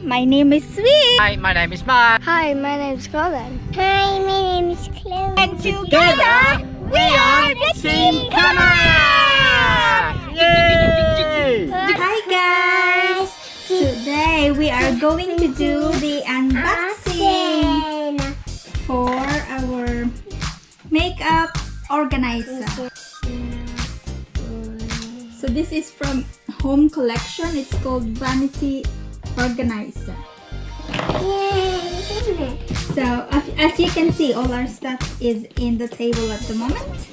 My name is Sweet. Hi, my name is Mark. Hi, my name is Colin. Hi, my name is Chloe. And together, we are the Team Camera! Yay! Hi guys! Today we are going to do the unboxing for our makeup organizer. So this is from Home Collection. It's called Vanity Organizer. So as you can see, all our stuff is in the table at the moment.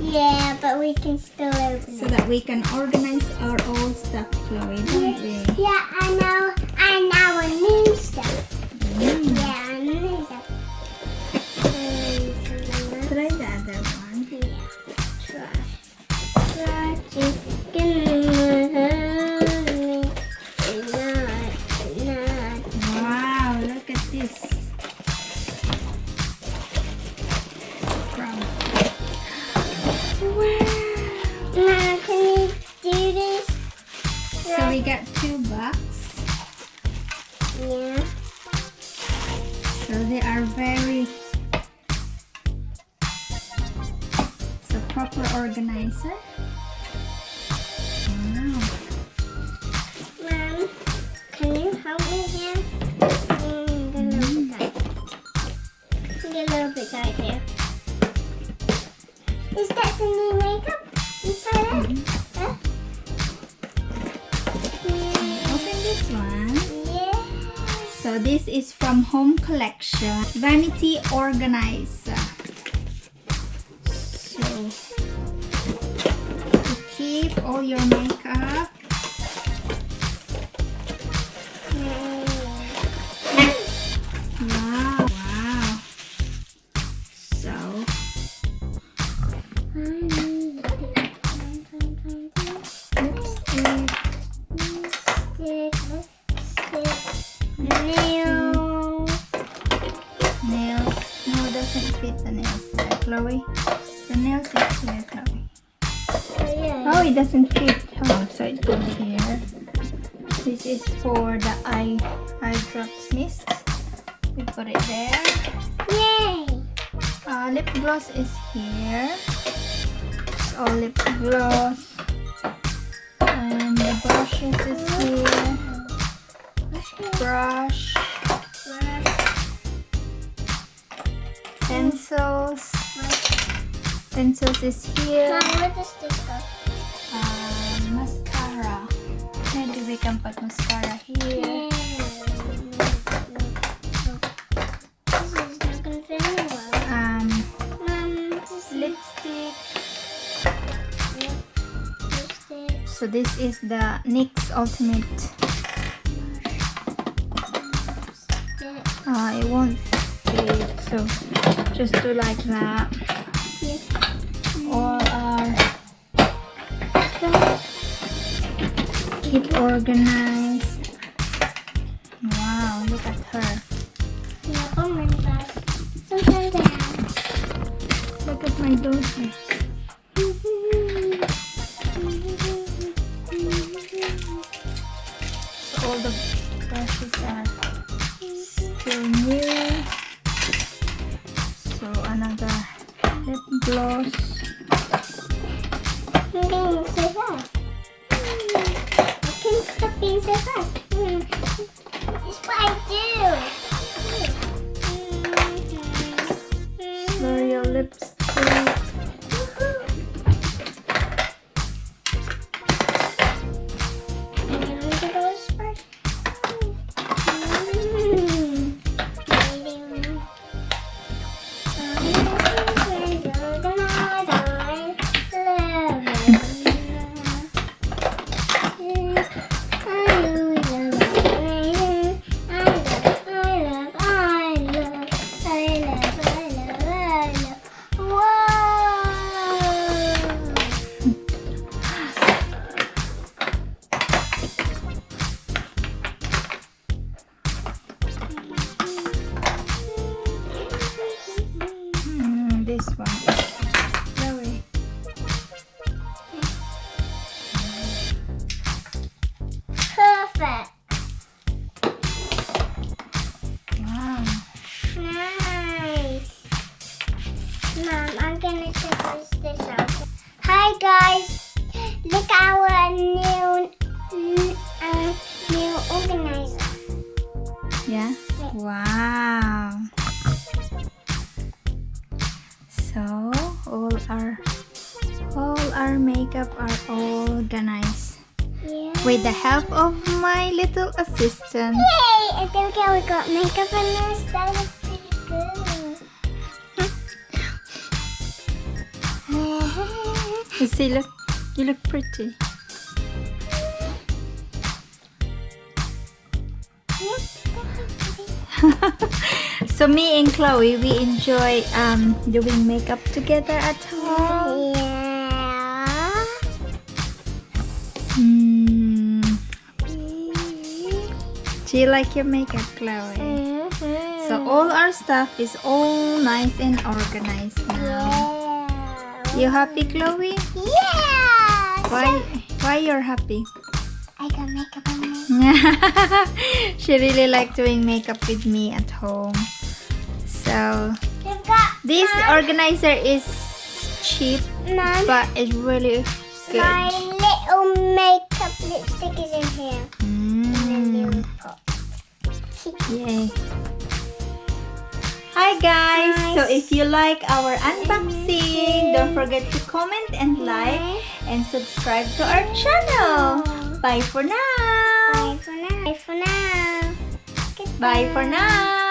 Yeah, but we can still open So that we can organize our old stuff, Chloe, don't we? Yeah, I know. And our new stuff. Yeah, our new stuff. Try the other one. Yeah, try to get Wow, look at this. From Mom, can you do this? So we got 2 bucks. Yeah. So they are very proper organizer. Wow. Mom, can you help me here? Get a little bit tight. Get a little bit tight here. Is that the new makeup inside it? Huh? Open this one. Yeah. So this is from Home Collection, Vanity Organizer. So to keep all your makeup. Wow, wow. So nails. No, doesn't fit the nails there, Chloe. The nails is here, Chloe. Oh, it doesn't fit. Oh, so it goes here. This is for the eye drops mist. We put it there. Yay! Lip gloss is here. It's all lip gloss. And the brushes is here. Brush. Pencils. Pencils is here. Mom, where does this go? Mascara. Maybe we can put mascara here. This is not gonna fit anywhere. Mom, this is Lipstick. lipstick. So this is the NYX Ultimate. It won't fit, so just do like that. All our keep organized. Wow, look at her. Yeah, oh my gosh. Sometimes I have. Look at my daughter. So all the brushes are still new. So another lip gloss. I'm being so fast. I can't stop being so fast. That's what I do. So your lipstick. organizer. Yeah? Wow. So all our makeup are organized Yeah. with the help of my little assistant. Yay! I think we got makeup on this. That looks pretty good. You see, look, you look pretty. So me and Chloe, we enjoy doing makeup together at home. Yeah. Do you like your makeup, Chloe? Mm-hmm. So all our stuff is all nice and organized now. Yeah. You happy, Chloe? Yeah. Why you're happy? I got makeup on me. She really likes doing makeup with me at home. So We've got this organizer is cheap, Mom, but it's really good. my little makeup lipstick is in here. Mm. Yay. Hi guys! So if you like our unboxing, don't forget to comment and like and subscribe to our channel. Bye for now! Bye for now. Bye for now. Bye for now!